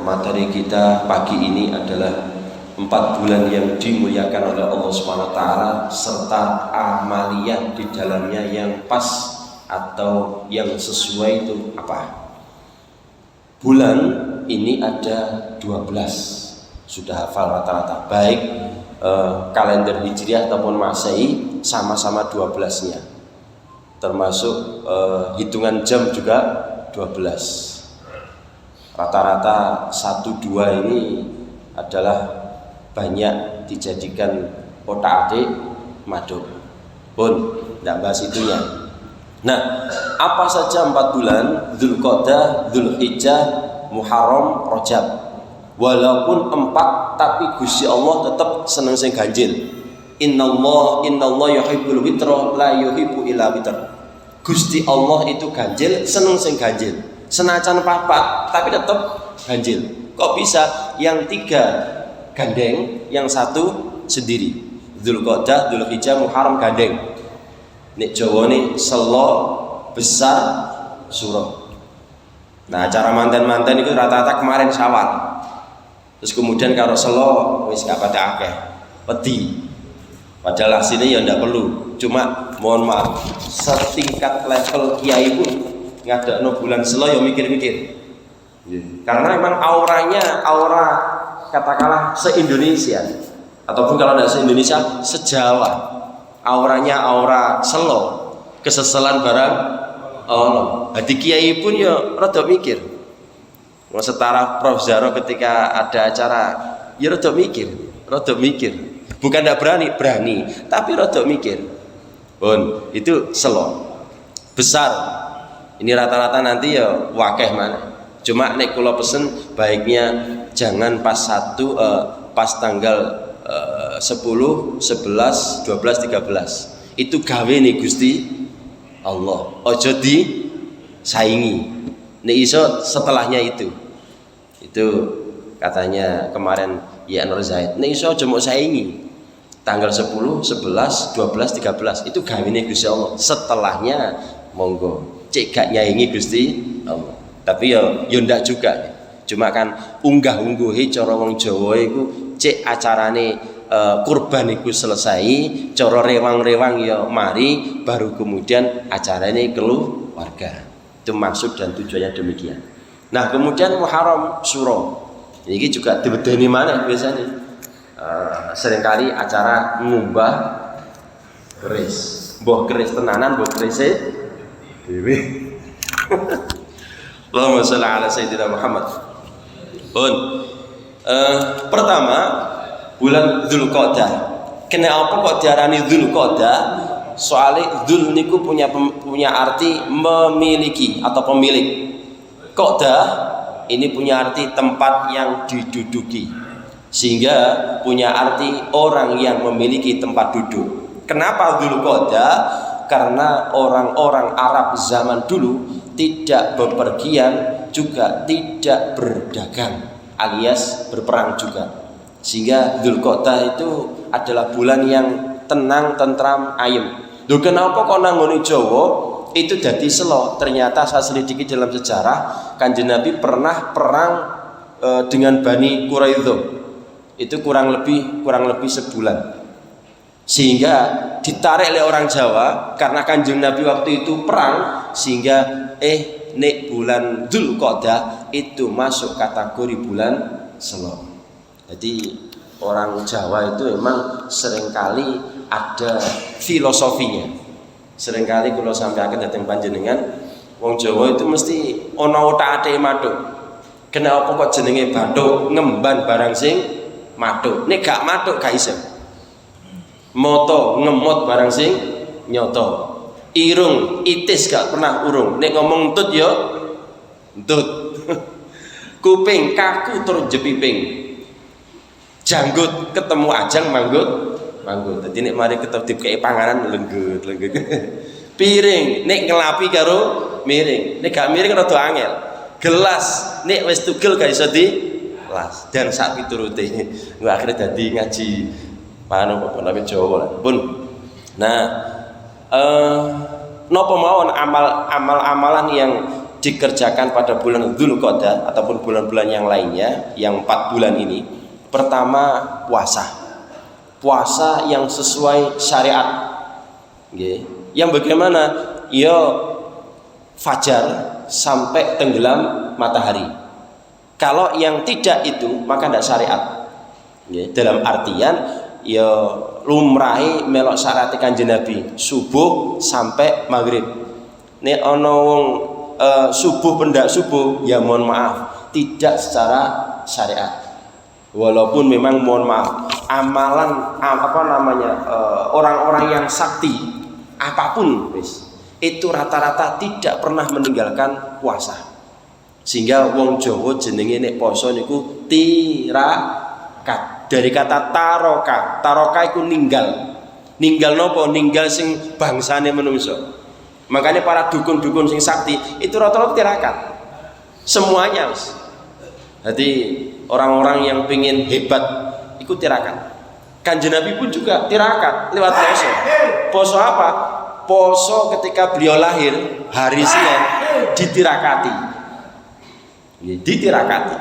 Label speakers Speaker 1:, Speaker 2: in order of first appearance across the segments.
Speaker 1: materi kita pagi ini adalah 4 bulan yang dimuliakan oleh Allah SWT serta amaliyah di dalamnya yang pas atau yang sesuai itu apa? Bulan ini ada 12, sudah hafal rata-rata, baik kalender Hijriah ataupun Masehi sama-sama 12-nya, termasuk hitungan jam juga 12. Rata-rata 1-2 ini adalah banyak dijadikan otak-atik madhub. Pun tidak bahas itunya. Nah, apa saja 4 bulan? Dzulqa'dah, Dzulhijjah, Muharram, Rajab. Walaupun 4, tapi Gusti Allah tetap seneng sing ganjil. Innallaha yuhibbul witra la yuhibbu illa witr. Gusti Allah itu ganjil, seneng sing ganjil. Senajan papat tapi tetap ganjil. Kok bisa yang 3 gandeng, yang 1 sendiri? Dzulqa'dah, Dzulhijjah, Muharram gandeng. Nek Jawa nih selo besar suro. Nah, cara manten-manten itu rata-rata kemarin Syawal. Terus kemudian kalau selo wis gak pada akeh, wedi. Padahal aslinya ya ndak perlu. Cuma mohon maaf, setingkat level kiai pun ngadakno bulan selo ya mikir-mikir. Karena memang auranya aura katakanlah se-Indonesia ataupun kalau tidak se-Indonesia se-Jawa. Auranya aura selo, keseselan barang Allah. Hati kiai pun ya rada mikir. Mau setara Prof Zaro ketika ada acara ya rada mikir. Bukan tidak berani, tapi rada mikir. Pun itu selo besar. Ini rata-rata nanti ya wakeh mana. Cuma nek kula pesen baiknya jangan pas pas tanggal 10, 11, 12, 13. Itu gawe nih Gusti Allah. Ojo di saingi. Nek iso setelahnya itu. Itu katanya kemarin ya Nur Zaid. Nek iso aja mau saingi. Tanggal 10, 11, 12, 13 itu gawe nih Gusti Allah. Setelahnya monggo. Cek gak nyaingi Gusti Allah. Tapi ya ndak juga. Cuma kan unggah-ungguhi cara wong Jawa iku cek acarane kurban iku selesai, cara rewang-rewang ya mari, baru kemudian acarane keluarga. Itu maksud dan tujuannya demikian. Nah, kemudian Muharram Suro. Ini juga dibedeni mana biasanya? Seringkali acara ngumbah keris. Mbah keris tenanan, mbah kerise dewe. Allahumma sholli ala sayyidina Muhammad. Pertama bulan Dzulqa'dah. Kenapa kok diarani Dzulqa'dah? Soalnya dzul niku punya arti memiliki atau pemilik. Qa'dah ini punya arti tempat yang diduduki. Sehingga punya arti orang yang memiliki tempat duduk. Kenapa Dzulqa'dah? Karena orang-orang Arab zaman dulu tidak bepergian juga tidak berdagang alias berperang juga, sehingga Dzulqa'dah itu adalah bulan yang tenang, tentram, ayem. Loh, kenapa kok nanggone Jawa itu jadi selo? Ternyata saya selidiki dalam sejarah Kanjeng Nabi pernah perang dengan Bani Quraidah itu kurang lebih sebulan, sehingga ditarik oleh orang Jawa karena Kanjeng Nabi waktu itu perang, sehingga nek bulan Dzulqa'dah itu masuk kategori bulan selo. Jadi orang Jawa itu memang seringkali ada filosofinya. Seringkali kalau sampai akan datang panjenengan, wong Jawa itu mesti ana otak-atike mathuk. Kenapa kok jenenge bathuk ngemban barang sing mathuk? Nek gak mathuk gak iso. Moto ngemot barang sing nyoto. Irung itis gak pernah urung. Nek ngomong entut ya entut. Kuping kaku tur jepiping. Janggut ketemu ajang manggut. Jadi nek mari ketemu dikei panganan lenggut. Piring nek ngelapi karo miring. Nek gak miring rada angel. Gelas nek wis tugel gak iso di kelas. Dan sak piturute. Engko akhire dadi ngaji panu kok Jawa pun. Nah, napa mawon amalan yang dikerjakan pada bulan Dzulqa'dah ataupun bulan-bulan yang lainnya, yang 4 bulan ini. Pertama, puasa yang sesuai syariat. Yang bagaimana? Ya fajar sampai tenggelam matahari. Kalau yang tidak itu maka tidak syariat. Dalam artian ya lumrahi melok syariat Kanjeng Nabi subuh sampai maghrib. Nek ana wong subuh pendak subuh, ya mohon maaf tidak secara syariat. Walaupun memang mohon maaf amalan orang-orang yang sakti apapun itu rata-rata tidak pernah meninggalkan puasa. Sehingga wong Jawa jenenge nek poso niku tirakat. Dari kata taroka. Taroka iku ninggal. Ninggal nopo? Ninggal sing bangsane menungso. Makanya para dukun-dukun sing sakti itu rata-rata tirakat. Semuanya. Jadi orang-orang yang pengen hebat ikut tirakat. Kanjeng Nabi pun juga tirakat lewat poso. Poso apa? Poso ketika beliau lahir hari Senin ditirakati. Ditirakati.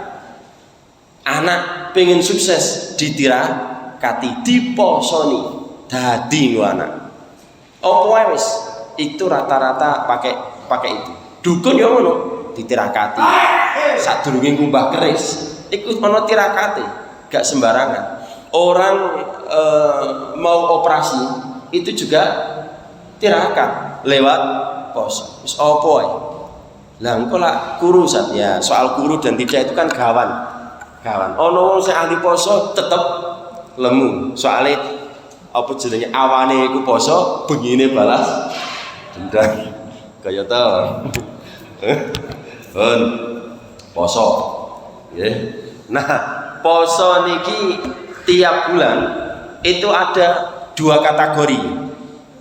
Speaker 1: Anak pengen sukses ditirakati, diposoni dadi anak. Opo wis itu rata-rata pakai itu. Dukun yo ngono, ditirakati. Sadurunge ngumbah keris, iku ono tirakate, gak sembarangan. Orang mau operasi itu juga tirakat lewat poso. Wis opo ae. Lah engko lak kuru ya, soal kuru dan tidak itu kan gawan. Ono wong sing ahli poso tetep lemu. Soale apa jenenge awane iku poso, bengine balas dendam. Kaya ta. Poso. Nggih. Nah, poso niki tiap bulan itu ada 2 kategori.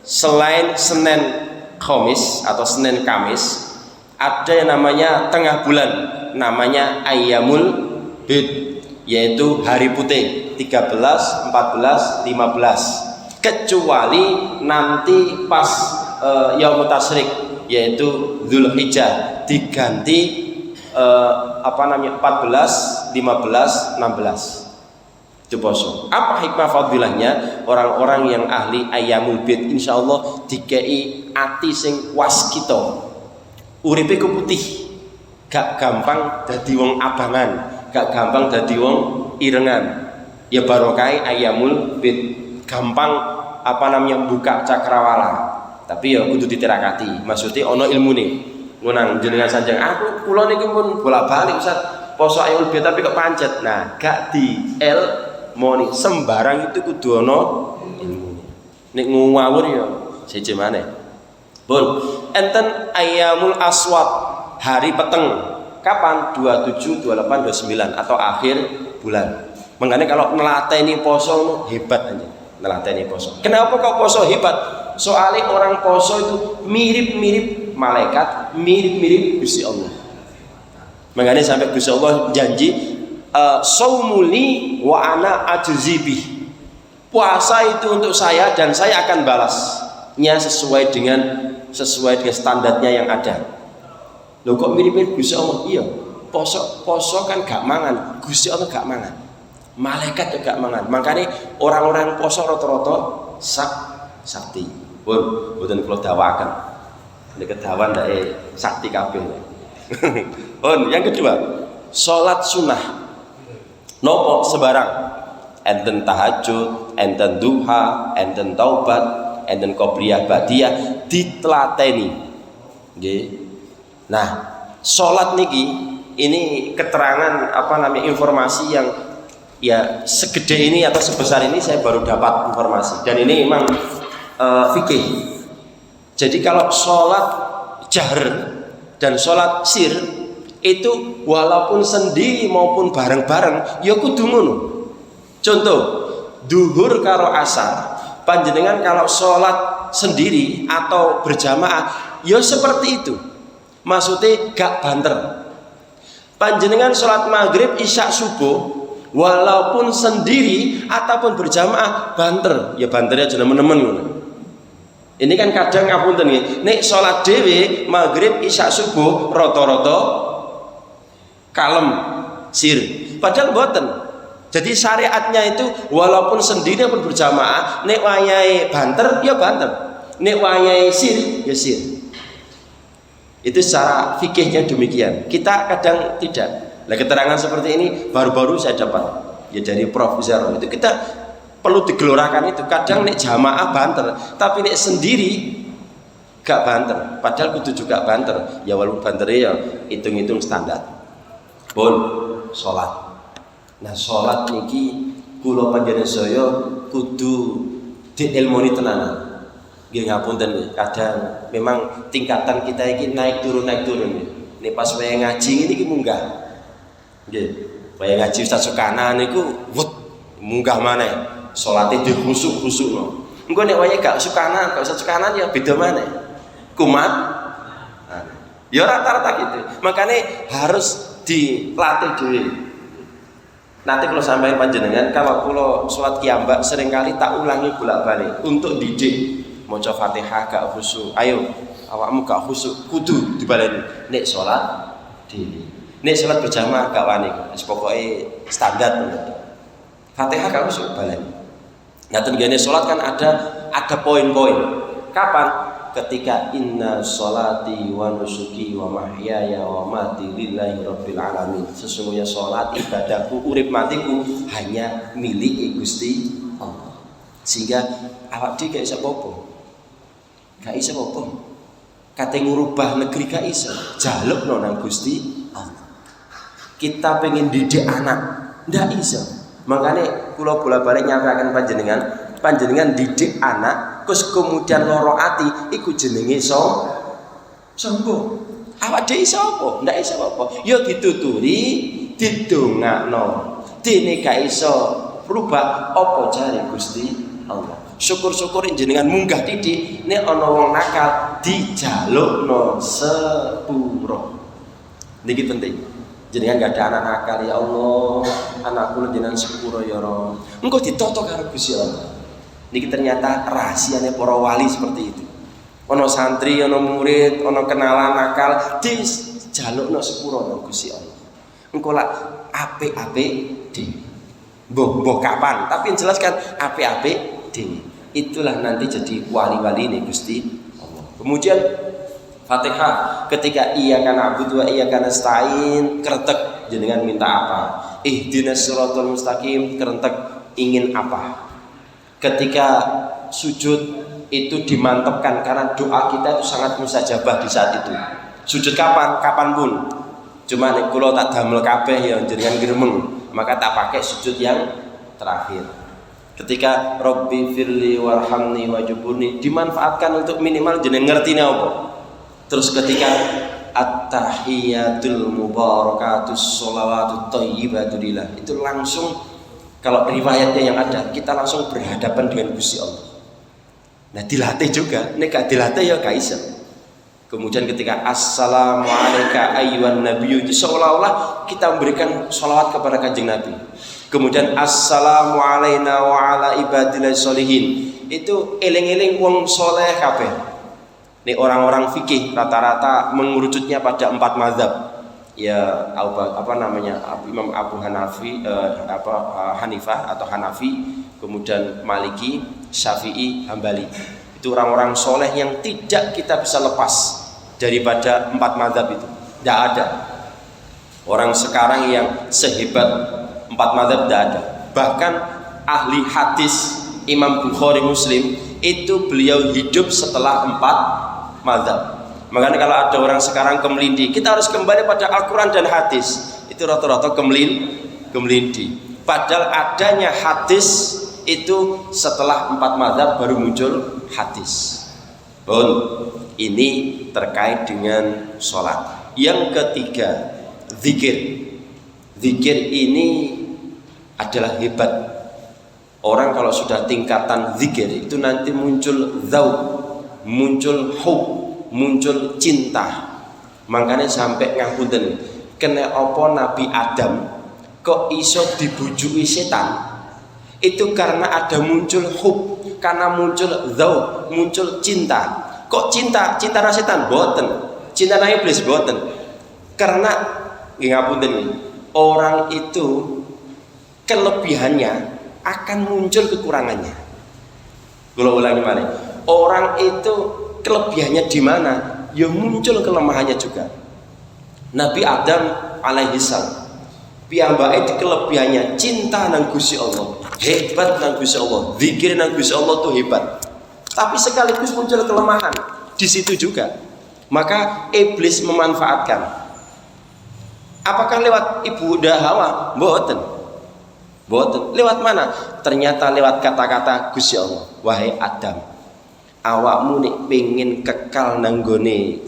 Speaker 1: Selain Senin Khamis atau Senin Kamis, ada yang namanya tengah bulan, namanya Ayyamul Bid, yaitu hari putih 13, 14, 15. Kecuali nanti pas Yaumut Tasyrik, yaitu Dzulhijjah diganti 14, 15, 16. Itu poso. Apa hikmah fadilahnya? Orang-orang yang ahli Ayyamul Bid insyaallah dikei ati sing waskita. Uripe ku putih, gak gampang dadi wong abangan, gak gampang dadi wong irengan. Ya barokah Ayyamul Bid, gampang buka cakrawala. Tapi ya kudu ditirakati. Maksudnya ono ilmune. Ngunang jenengan sanjang aku kula niki pun bolak-balik Ustaz poso Ayyamul Bid tapi kok pancet. Nah, gak di moni sembarang itu kudu ono ilmune. Nek ngawur ya siji maneh. Pun enten Ayyamul Aswad, hari peteng. Kapan? 27, 28, 29 atau akhir bulan. Makanya kalau nelateni poso hebat aja. Nelateni poso. Kenapa kok poso hebat? Soalnya orang poso itu mirip-mirip malaikat, mirip-mirip Gusti Allah. Makanya sampai Gusti Allah janji saumuli wa ana ajzibih. Puasa itu untuk saya dan saya akan balasnya sesuai dengan standarnya yang ada. Loh kok mirip-mirip Gusti Allah? Iya, poso kan gak mangan, Gusti Allah gak mangan, malaikat juga gak mangan. Makanya orang-orang poso rata-rata sakti. Boten kula dawaken. Nek kedawan ndak sakti kabeh. Yang kedua, salat sunnah. Nopo sebarang. Enten tahajud, enten duha, enten taubat, enten qobliyah ba'diyah ditelateni. Nggih. Nah, salat niki ini keterangan informasi yang ya segede ini atau sebesar ini saya baru dapat informasi dan ini memang fikih. Jadi kalau salat jahr dan salat sir itu walaupun sendiri maupun bareng-bareng ya kudu ngono. Contoh, duhur karo asar, panjenengan kalau sholat sendiri atau berjamaah ya seperti itu. Maksudnya gak banter. Panjenengan sholat maghrib, isya, subuh walaupun sendiri ataupun berjamaah banter, ya banternya jangan temen-temen. Ini kan kadang ngapunten nggih, nek salat dhewe maghrib isya subuh rata-rata kalem sir. Padahal mboten. Jadi syariatnya itu walaupun sendiri pun berjamaah, nek wayahe banter ya banter, nek wayahe sir ya sir. Itu secara fikihnya demikian. Kita kadang tidak. Nah, keterangan seperti ini baru-baru saya dapat ya dari Prof. Zaro. Itu kita perlu digelorakan itu. Kadang nek jamaah banter, tapi nek sendiri gak banter. Padahal kudu juga banter. Ya walaupun banternya ya hitung-hitung standar. Pun sholat. Nah sholat niki kula panjenengan saya kudu diilmoni tenanan. Nggih ngapunten nggih. Kadang memang tingkatan kita iki naik turun nggih. Nek pas waya ngaji niki munggah. Nggih. Waya ngaji Ustaz Sukana niku munggah maneh. Salate dikhusuk-khusukno. Engko nek waya gak Sukana, gak Ustaz Sukana ya beda maneh. Kumat. Ya rata-rata gitu. Makanya harus dilatih dhewe. Nanti kalau sampai panjenengan, kalau sholat kiambak seringkali tak ulangi bolak-balik untuk didik. Maca Fatihah gak khusyuk. Ayo, awakmu gak khusyuk, kudu dibaleni. Nek sholat dhewe. Nek sholat berjamaah gak wani. Pokoke standar. Fatihah gak khusyuk baleni. Nah, tenggene sholat kan ada poin-poin. Kapan? Ketika inna sholati wa nusuki wa mahyaya wa mati lillahi rabbil alamin. Sesungguhnya sholat, ibadahku, urip matiku hanya milik Gusti Allah. Sehingga awak dhewe gak iso apa-apa. Gak iso apa-apa. Kate ngubah negeri gak iso. Jalukno nang Gusti Allah. Kita pengen didik anak, ndak iso. Makanya kula bola-balik nyampaikan panjenengan didik anak, terus kemudian loro ati, iku jenenge sombong. Awak dhewe iso apa? Ndak iso apa. Ya dituturi, didongakno. Dene gak iso berubah apa jare Gusti Allah. Syukur-syukur jenengan munggah titik, nek ana wong nakal dijalukno sepuro. Niki penting. Jenengan gak ada anak nakal, ya Allah, anakku jenengan sepuro ya Roh. Engko ditoto karo Gusti Allah. Niki ternyata rahasianya para wali seperti itu. Ono santri, ono murid, ono kenalan nakal, dijalukno sepuro nang Gusti Allah. Engko lak apik-apik dhewe. Mbah kapan, tapi yang jelas kan apik-apik dhewe. Itulah nanti jadi wali-wali nih Gusti Allah. Kemudian Fatihah ketika iyyaka na'budu wa iyyaka nasta'in, kerentek jenengan minta apa? Ihdinas siratal mustaqim, kerentek ingin apa? Ketika sujud itu dimantapkan karena doa kita itu sangat mustajabah di saat itu. Sujud kapan? Kapanpun. Cuma nek kula tak damel kabeh ya jenengan gremeng, maka tak pakai sujud yang terakhir. Ketika Rabbi firli warhamni wajburni dimanfaatkan untuk minimal jenengan ngertine apa. Terus ketika at-tahiyatul mubarakatus sholawatut thayyibatu lillah, itu langsung kalau riwayatnya yang ada, kita langsung berhadapan dengan Gusti Allah. Nah dilatih juga, nek gak dilatih ya gak iso. Kemudian ketika assalamu alayka ayyuhan nabiyyu, itu seolah-olah kita memberikan sholawat kepada Kanjeng Nabi. Kemudian assalamu alayna wa ala ibadillah sholihin, itu eling-eling wong soleh kabeh. Ini orang-orang fikih rata-rata mengerucutnya pada 4 mazhab. Ya Imam Abu Hanafi, Hanifah atau Hanafi, kemudian Maliki, Syafi'i, Hambali. Itu orang-orang soleh yang tidak kita bisa lepas daripada 4 mazhab itu. Tidak ada orang sekarang yang sehebat 4 mazhab, tidak ada. Bahkan ahli hadis Imam Bukhari Muslim itu beliau hidup setelah 4 mazhab. Makanya kalau ada orang sekarang kemelindi, kita harus kembali pada Al-Quran dan hadis. Itu rata-rata kemelindi. Padahal adanya hadis itu setelah 4 mazhab baru muncul hadis. Ini terkait dengan sholat. Yang ketiga, zikir. Zikir ini adalah hebat. Orang kalau sudah tingkatan zikir itu nanti muncul dzauq, muncul hub, muncul cinta. Makanya sampai ngapunten, kena apa Nabi Adam kok iso dibujuki setan? Itu karena ada muncul hub, karena muncul dzauq, muncul cinta. Kok cinta? Cinta nang setan boten. Cinta nang iblis boten. Karena nggih ngapunten nggih. Orang itu kelebihannya akan muncul kekurangannya. Kula ulangi malih. Orang itu kelebihannya di mana? Ya muncul kelemahannya juga. Nabi Adam alaihi salam piyambake di kelebihannya cinta nang Gusti Allah, hebat nang Gusti Allah, zikir nang Gusti Allah tuh hebat. Tapi sekaligus muncul kelemahan di situ juga. Maka iblis memanfaatkan. Apakah lewat Ibunda Hawa? Mboten. Mboten. Lewat mana? Ternyata lewat kata-kata Gusti Allah. Wahai Adam, awakmu nek pengin kekal nang gone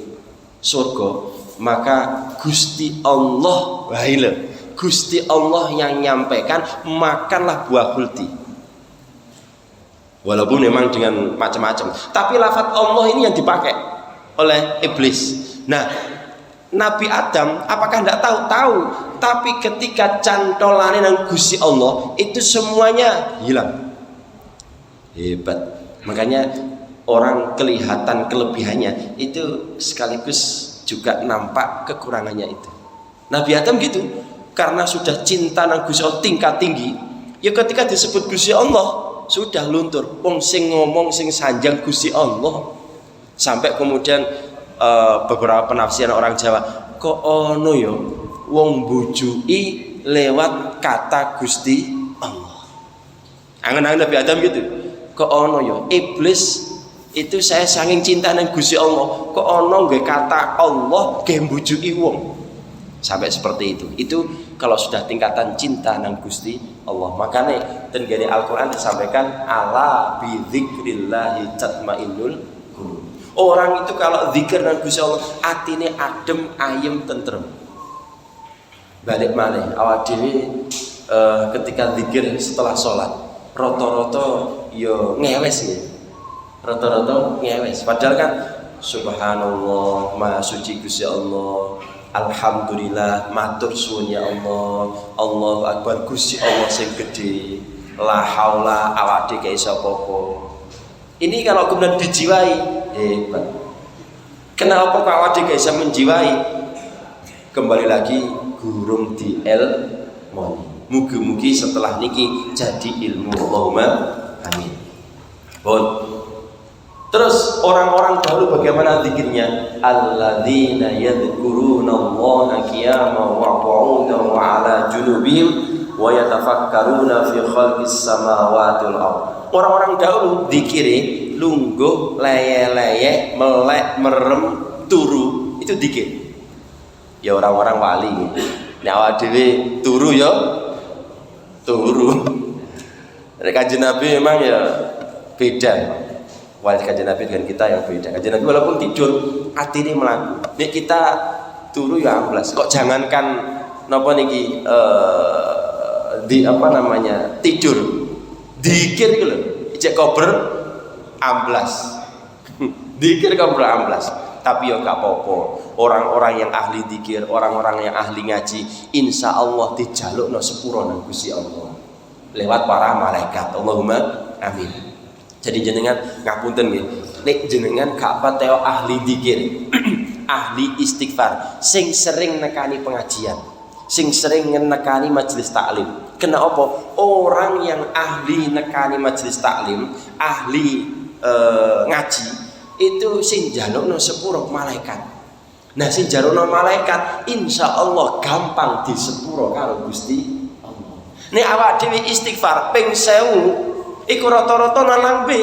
Speaker 1: surga, maka Gusti Allah, wahai lho, Gusti Allah yang nyampaikan makanlah buah khuldi. Walaupun memang dengan macam-macam, tapi lafaz Allah ini yang dipakai oleh iblis. Nah, Nabi Adam apakah tidak tahu? Tahu. Tapi ketika cantolane nang Gusti Allah, itu semuanya hilang. Hebat. Makanya orang kelihatan kelebihannya itu sekaligus juga nampak kekurangannya itu. Nabi Adam gitu. Karena sudah cinta nang Gusti Allah tingkat tinggi, ya ketika disebut Gusti Allah sudah luntur. Wong sing ngomong sing sanjang Gusti Allah. Sampai kemudian beberapa penafsiran orang Jawa, kok ono yo wong bujui lewat kata Gusti Allah. Angen-angen Nabi Adam gitu. Kok ono yo iblis itu saya saking cinta nang Gusti Allah, kok ono nggih kata Allah nggih bujui wong. Sampai seperti itu. Itu kalau sudah tingkatan cinta nang Gusti Allah. Makanya tenggene Al-Qur'an disampaikan ala bi dzikrillah tatmainnul qulub. Orang itu kalau zikir nang Gusti Allah, atine adem, ayem, tentrem. Balik malih awak dhewe ketika zikir setelah sholat, rata-rata yo ngewes ya. Rata-rata ngewes. Padahal kan subhanallah, maha suci Gusti Allah. Alhamdulillah, matur suwun ya Allah. Allahu akbar, Gusti Allah sing gedhe. La haula awake dhewe iso apa-apa. Ini kalau kemudian dijiwai, hebat. Kenapa kok awake dhewe iso menjiwai? Kembali lagi gurung di ilmu. Mugi-mugi setelah niki jadi ilmu. Allahumma amin. Bon. Terus orang-orang dahulu bagaimana zikirnya? Alladzina yadhkurunallaha qiyaman wa qu'udan wa 'ala junubihim wa yatafakkaruna fi khalqis samawati wal ardh. Orang-orang dahulu zikire lungguh, leye-leye, melek, merem, turu, itu zikir. Ya orang-orang wali. Nek awak dhewe turu ya turu. Nek Kanjeng Nabi memang ya beda. Wali Kanjeng Nabi dengan kita yang beda. Kanjeng Nabi walaupun tidur atine melaku. Nek kita turu ya amblas. Kok jangankan napa niki di apa namanya? Tidur. Dikir ku lho. Ijek kober amblas. Dikir kober amblas. Tapi ya gak apa-apa. Orang-orang yang ahli dikir, orang-orang yang ahli ngaji, insya Allah dijalukno sepuro nang Gusti Allah. Lewat para malaikat. Allahumma amin. Jadi jenengan ngapunten nggih, nek jenengan gak pateo ahli dzikir, ahli istighfar, sing sering nekani pengajian, sing sering nekani majelis taklim. Kenapa? Orang yang ahli nekani majelis taklim, ahli ngaji, itu sing jalukno sepuro malaikat. Nah, sing jalukno malaikat insya Allah gampang disepuro karo Gusti Allah. Nek awak dhewe istighfar ping 1000 iku rata-rata nambe.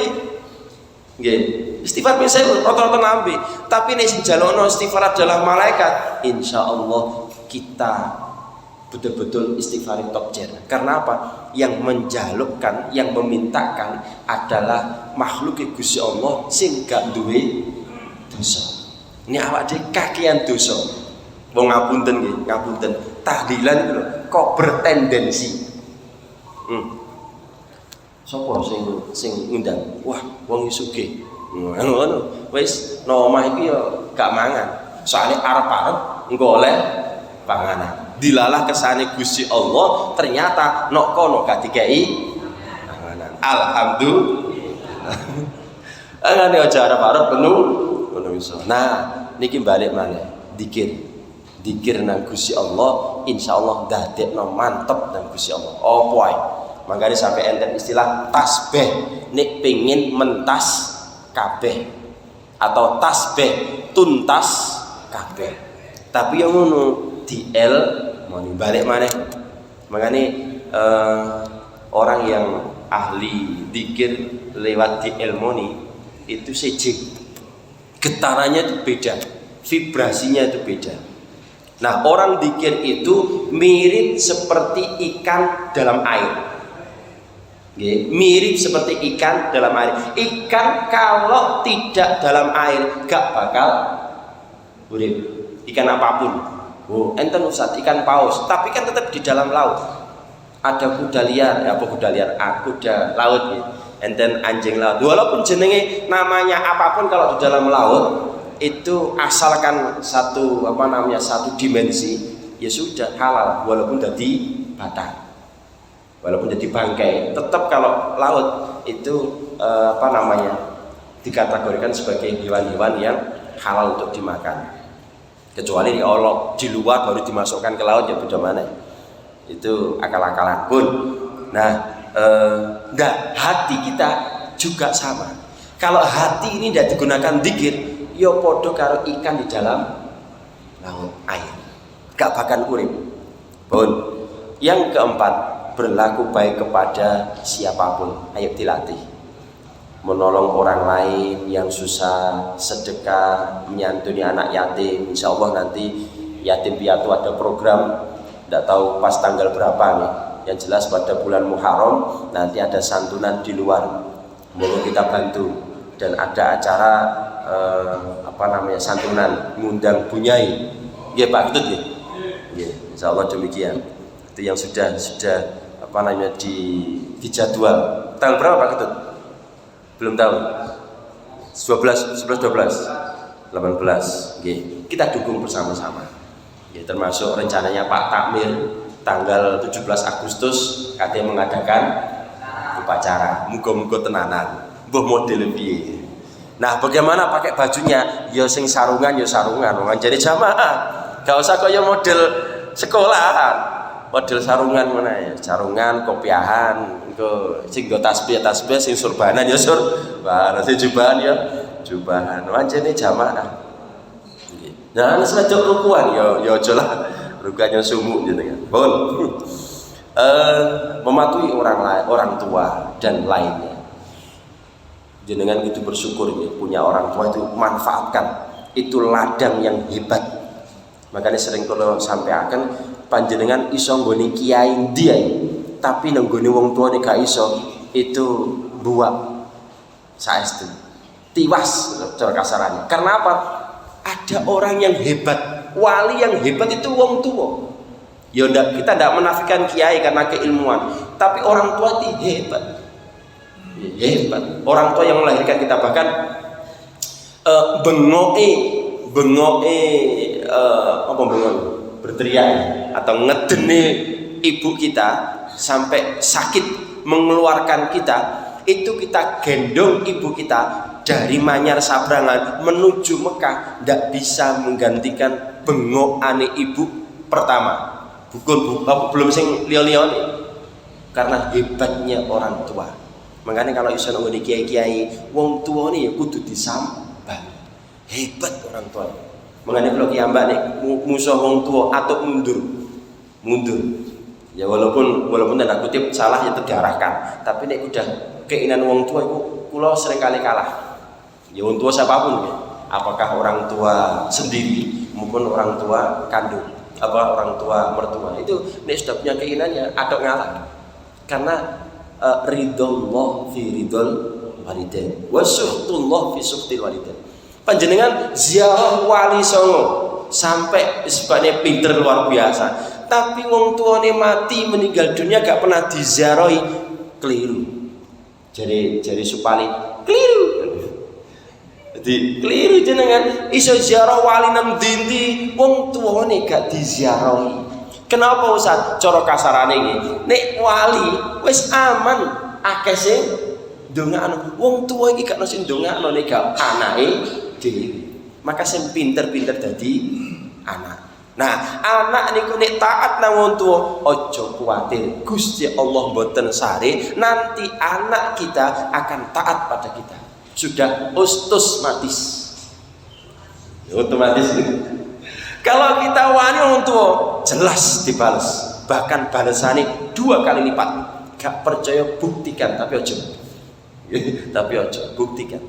Speaker 1: Nggih, istighfar bisa rata-rata nambe. Tapi nek sing jalukno istighfar adalah malaikat, insyaallah kita betul-betul istighfar top tier. Karena apa? Yang menjalukkan, yang memintakan adalah makhluk Gusti Allah sing gak duwe dosa. Ini awak dhewe kakean dosa. Wong ngapunten nggih, ngapunten. Tahlilan itu kok bertendensi. Sopo sing ngundang? Wah, wong sugih. Ngono. Wis nang omah iki ya gak mangan. Soale arep-arep golek panganan. Dilalah kesane Gusti Allah, ternyata nok kono gak dikei panganan. Alhamdulillah. Ngene aja arep-arep ngono iso. Nah, niki balik maneh dikir. Dikir nang Gusti Allah, insyaallah dadekno mantep nang Gusti Allah. Apa ae. Mangkane sampai enten istilah tasbih nek pengin mentas kabeh atau tasbih tuntas kabeh. Tapi yang ngono DL mau balik maneh. Makane orang yang ahli dikir lewat DL moni itu sejik getarannya itu beda, vibrasinya itu beda. Nah, orang dikir itu mirip seperti ikan dalam air. Mirip seperti ikan dalam air. Ikan kalau tidak dalam air gak bakal urip. Ikan apapun. Oh, enten Ustaz, ikan paus, tapi kan tetap di dalam laut. Ada kuda liar, apa kuda liar? Kuda laut ya. Enten anjing laut. Walaupun jenenge namanya apapun kalau di dalam laut itu asalkan satu satu dimensi ya sudah halal walaupun jadi batang. Walaupun jadi bangkai, tetap kalau laut itu dikategorikan sebagai hewan-hewan yang halal untuk dimakan. Kecuali di luar baru dimasukkan ke laut ya beda mana. Itu akal-akalan pun. Nah, hati kita juga sama. Kalau hati ini tidak digunakan dzikir, ya podo karo ikan di dalam laut air. Gak bakal urip. Pun. Yang keempat, berlaku baik kepada siapapun. Ayo dilatih. Menolong orang lain yang susah, sedekah, menyantuni anak yatim. Insya Allah nanti yatim piatu ada program, tidak tahu pas tanggal berapa nih. Yang jelas pada bulan Muharram nanti ada santunan di luar. Mohon kita bantu dan ada acara santunan ngundang bunyai. Nggih Pak Ketut nggih. Nggih, insyaallah demikian. Itu yang sudah dijadwal. Tanggal berapa Pak Ketut? Belum tahu. 11, 12, 18. Nggih, kita dukung bersama-sama. Ya, termasuk rencananya Pak Takmir tanggal 17 Agustus katanya mengadakan upacara. Muga-muga tenanan. Mbah model piye. Nah, bagaimana pakai bajunya? Ya sing sarungan ya sarungan, wong jadi jamaah. Gak usah kaya model sekolahan. Model sarungan mana ya? Sarungan, kopiahan, engko sing nggo tasbih sing surbanan ya surbanan, sing jubahan ya jubahan. Wancene jamaah. Nggih. Nah, nek sedok rukuan ya aja lah. Rukuannya sumuk jenengan. Pun. Mematuhi orang lain, orang tua dan lainnya. Jenengan itu bersyukur ya, punya orang tua itu manfaatkan, itu ladang yang hebat. Makanya sering kalau sampai akan panjenengan iso nggone kiai dia, tapi nenggone wong tua nek gak iso itu buak saestu tiwas cara kasarannya. Karena apa? Ada orang yang hebat, wali yang hebat itu wong tua. Ya kita tidak menafikan kiai karena keilmuan, tapi orang tua itu hebat. Hebat. Orang tua yang melahirkan kita bahkan berteriak atau ngedene ibu kita sampai sakit mengeluarkan kita, itu kita gendong ibu kita dari Manyar Sabrangan menuju Mekah, tidak bisa menggantikan bengokane ibu pertama. Belum sing liya-liyane. Karena hebatnya orang tua. Makanya kalau iso nang kiai-kiai wong tua nih ya kudu disambah. Hebat orang tua. Makanya kalau kiambak nih musuh wong tua atau mundur. Ya walaupun tanda kutip salah yang terdiarahkan, tapi nek udah keinginan wong tua itu kula sering kali kalah. Ya wong tua siapapun ya. Apakah orang tua sendiri maupun orang tua kandung, orang tua mertua, itu nek sudah punya keinginan ya adok ngalah. Karena ridullah fi ridul walidain wa suhtullah fi suhtil walidain. Panjenengan ziarah wali songo sampai sebabnya pinter luar biasa, tapi wong tuane mati meninggal dunia gak pernah diziarahi, keliru. Jadi supali keliru. Jadi keliru jenengan iso ziarah wali nang ndi wong tuane gak diziarahi. Kenapa Ustaz? Cara kasarane iki, nek wali wis aman akeh sing ndongakno wong tuwa iki gak ono sing ndongakno nek gak anake dhewe. Maka sing pinter-pinter dadi anak. Nah, anak niku nek taat nang wong tuwa, aja kuwatir. Gusti Allah mboten sare, nanti anak kita akan taat pada kita. Sudah otomatis. Otomatis. Kalau kita wani wong tuwa, jelas dibales. Bahkan balesane 2 kali lipat. Gak percaya buktikan, tapi aja. Tapi aja buktikan.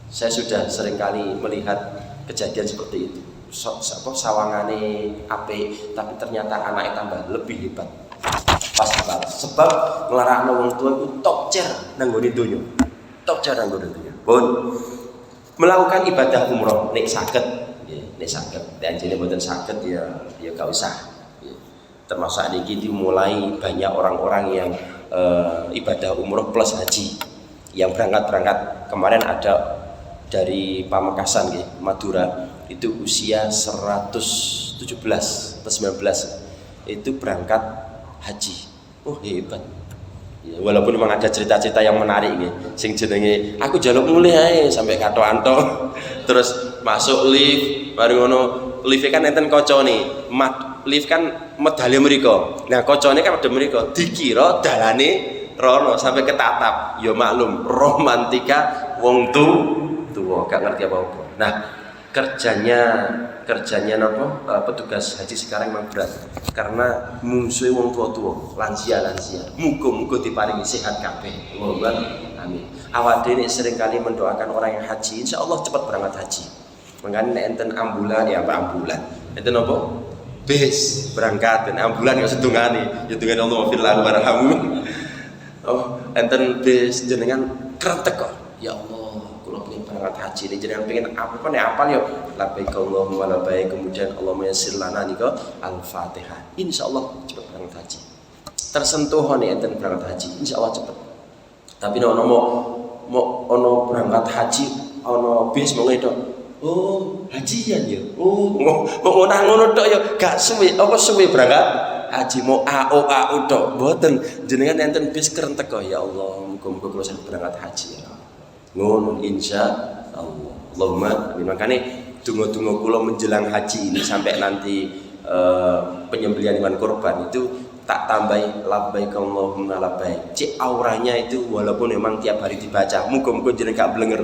Speaker 1: Saya sudah sering kali melihat kejadian seperti itu. Sawangane apik, tapi ternyata anaknya tambah lebih hebat. Pas balas. Sebab nglarakno wong tua itu top chair nang nggone donya. Top chair nang nggone donya. Pun melakukan ibadah umroh nek saged, nggih, nek saged. Dan jene mboten saged ya gak usah. Termasuk niki dimulai banyak orang-orang yang ibadah umroh plus haji. Yang berangkat kemarin ada dari Pamekasan nggih, Madura. Itu usia 117 atau 19 itu berangkat haji. Oh hebat ya, walaupun memang ada cerita-cerita yang menarik nih, sing jenenge aku jaluk mulih ae sampai kato-anto terus masuk lift bareng ngono lift kan enten kocone lift kan medale mriko. Nah kocone kan medale mriko dikira dalane rono sampai ketatap. Ya maklum romantika wong tuwa gak ngerti apa-apa. Nah kerjanya petugas haji sekarang memang berat karena musuhe wong tua-tua, lansia. Muga-muga diparingi sehat kabeh. Amin. Awak dhewe sering kali mendoakan orang yang haji, insyaallah cepat berangkat haji. Mangkane nek enten ambulan ya ambulan. Enten apa? Bis berangkat dan ambulan ya sedungane. Ya dengan Allah fillah warhamu. Oh, enten bis jenengan krentek kok. Ya Allah, berangkat haji ini jangan pengen apa nih apal ya labbaik Allahumma labbaik, kemudian Allahumma yassir lana nika al-Fatihah. Insyaallah cepat berangkat haji. Tersentuh nih enten berangkat haji, insyaallah cepat. Tapi ono berangkat haji ono bis mau ngedok. Oh, hajian ya. Oh, mau ngono tok ya gak suwe apa suwe berangkat haji mau AO tok. Mboten jenengan enten bis kerentek kok ya Allah, muga-muga kula saged berangkat haji ya. Ngono insya Allah. Allahumma amin. Makanya donga-donga kula menjelang haji ini sampai nanti penyembelihan hewan kurban itu tak tambahi labbaik Allahumma labbaik. Cek auranya itu walaupun memang tiap hari dibaca, muga-muga jenengan gak blenger.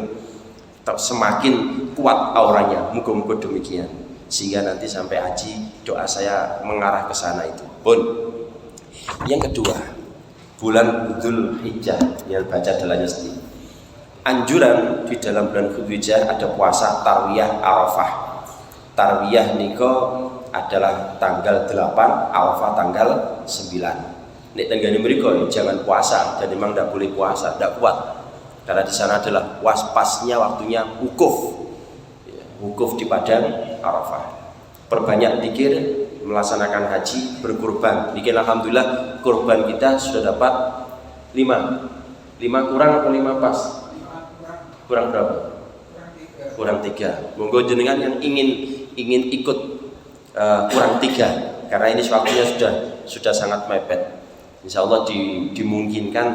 Speaker 1: Semakin kuat auranya, muga-muga demikian. Sehingga nanti sampai haji doa saya mengarah ke sana itu. Pun yang kedua, bulan Dzulhijjah yang baca dalanya sendiri. Anjuran di dalam bulan Dzulhijjah ada puasa tarwiyah Arafah. Tarwiyah niko adalah tanggal 8, Arafah tanggal 9. Nek tenggane mriko jangan puasa dan memang tidak boleh puasa, tidak kuat. Karena di sana adalah pasnya waktunya wukuf. Wukuf di padang Arafah. Perbanyak zikir, melaksanakan haji, berkurban. Bikin alhamdulillah kurban kita sudah dapat 5. 5 kurang atau 5 pas? Kurang berapa? Kurang 3. Monggo jenengan yang ingin ikut kurang 3 karena ini waktunya sudah sangat mepet. Insya Allah dimungkinkan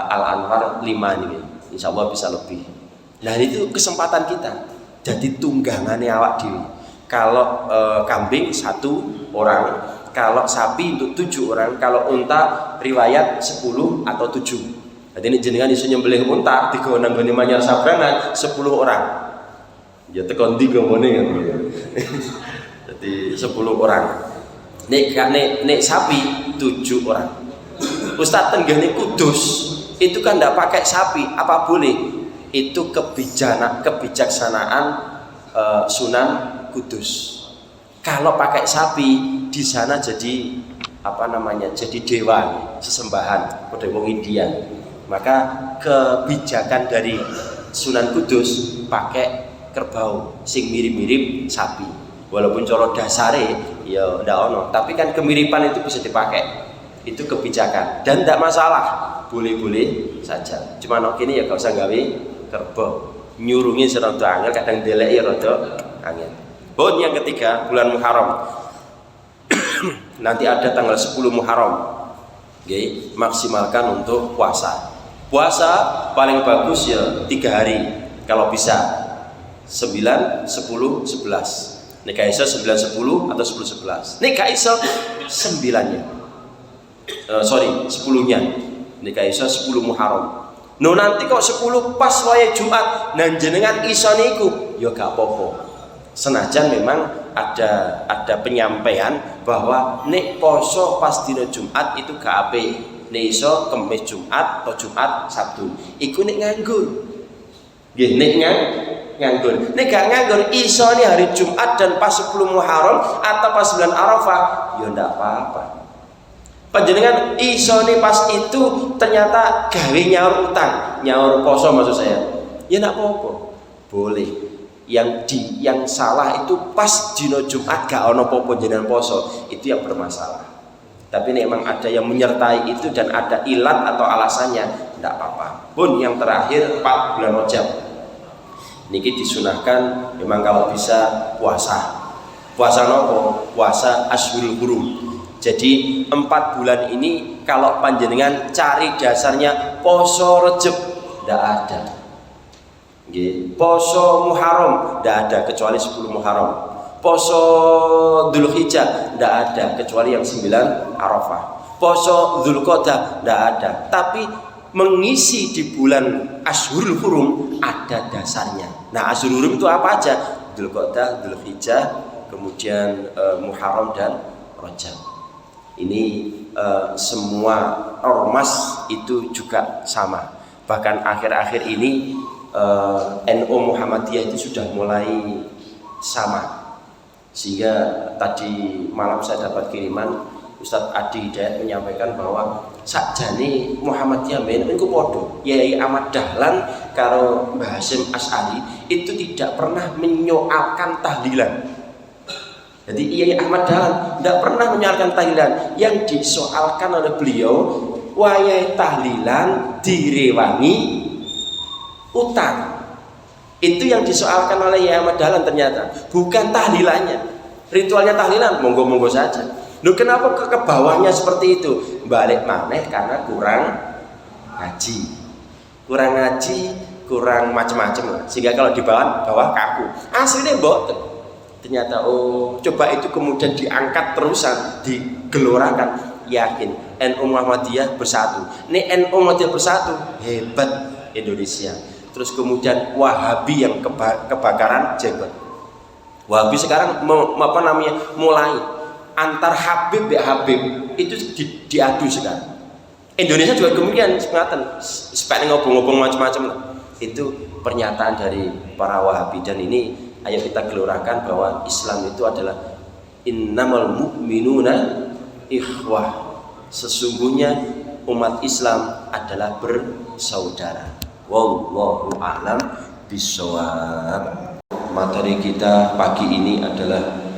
Speaker 1: Al-Anwar 5 ini. Insya Allah bisa lebih. Nah itu kesempatan kita. Jadi tunggangannya awak dewi. Kalau kambing 1 orang, kalau sapi untuk 7 orang, kalau unta riwayat 10 atau 7. Jadi ini jenengan isu nyembelih unta digawa nang gone Manyar Sabrangan 10 orang. Ya tekan ndi gomone ngono ya. Jadi 10 orang. Nek sapi 7 orang. Ustaz tenggane Kudus itu kan ndak pakai sapi, apa boleh? Itu kebijaksanaan Sunan Kudus. Kalau pakai sapi di sana jadi jadi dewa, sesembahan pada wong India. Maka kebijakan dari Sunan Kudus pakai kerbau sing mirip-mirip sapi. Walaupun cara dasare ya ndak ono, tapi kan kemiripan itu bisa dipakai. Itu kebijakan dan tidak masalah, boleh-boleh saja. Cuma kini ya gak usah gawe kerbau. Nyurungi serada angel, kadang deleki rada angel. Bon yang ketiga, bulan Muharram. Nanti ada tanggal 10 Muharram. Maksimalkan untuk puasa. Puasa paling bagus ya 3 hari kalau bisa, 9, 10, 11. Nek gak iso 9, 10 atau 10, 11. Nek gak iso 9-nya. 10-nya. Nek gak iso 10 Muharram. No nanti kok 10 pas waya Jumat nan jenengan iso niku ya gak apa-apa. Senajan memang ada penyampaian bahwa nek poso pas dina Jumat itu gak apik. Nek iso Kamis Jumat atau Jumat Sabtu. Iku nek nganggur. Nggih, nek nganggur. Nek gak nganggur iso nih hari Jumat dan pas 10 Muharram atau pas bulan Arafah ya ndak apa-apa. Panjenengan iso nih pas itu ternyata gawe nyaur utang, nyaur poso maksud saya. Ya ndak apa-apa. Boleh. Yang salah itu pas dina Jumat gak ono apa-apa jenengan poso, itu yang bermasalah. Tapi ini memang ada yang menyertai itu dan ada ilat atau alasannya, tidak apa-apa. Pun yang terakhir 4 bulan Rajab. Niki disunahkan memang kalau bisa puasa. Puasa nopo? Puasa Ashhurul Hurum. Jadi 4 bulan ini kalau panjenengan cari dasarnya poso Rejab tidak ada. Poso Muharram tidak ada kecuali 10 Muharram. Poso Dzulhijjah tidak ada kecuali yang 9 Arafah. Poso Dzulqa'dah tidak ada. Tapi mengisi di bulan Ashhurul Hurum ada dasarnya. Nah, Ashhurul Hurum itu apa aja? Dzulqa'dah, Dzulhijjah, kemudian Muharram dan Rajab. Ini semua ormas itu juga sama. Bahkan akhir-akhir ini NU Muhammadiyah itu sudah mulai sama. Sehingga tadi malam saya dapat kiriman Ustadz Adi Hidayat menyampaikan bahwa sakjane Muhammadiyah men iku padha Yai Ahmad Dahlan karo Mbah Hasyim Asy'ari itu tidak pernah menyoalkan tahlilan. Jadi Yai Ahmad Dahlan tidak pernah menyoalkan tahlilan. Yang disoalkan oleh beliau wayai tahlilan direwangi utang. Itu yang disoalkan oleh Yai Ahmad Dahlan ternyata, bukan tahlilannya. Ritualnya tahlilan monggo-monggo saja. Loh kenapa ke bawahnya seperti itu? Balik maneh karena kurang ngaji. Kurang ngaji, kurang macam-macam. Sehingga kalau di bawah kaku. Aslinya mboten. Ternyata coba itu kemudian diangkat terusan, digelorakan. Yakin NU Muhammadiyah bersatu. Nih NU Muhammadiyah bersatu, hebat Indonesia. Terus kemudian Wahabi yang kebakaran jenggot. Wahabi sekarang mulai antar Habib ya Habib itu diadu sekarang. Indonesia juga kemudian semacam supaya ngobong-ngobong macam-macam. Itu pernyataan dari para Wahabi dan ini ayo kita gelorakan bahwa Islam itu adalah innamal mu'minuna ikhwah. Sesungguhnya umat Islam adalah bersaudara. Wallahu a'lam bishawab. Materi kita pagi ini adalah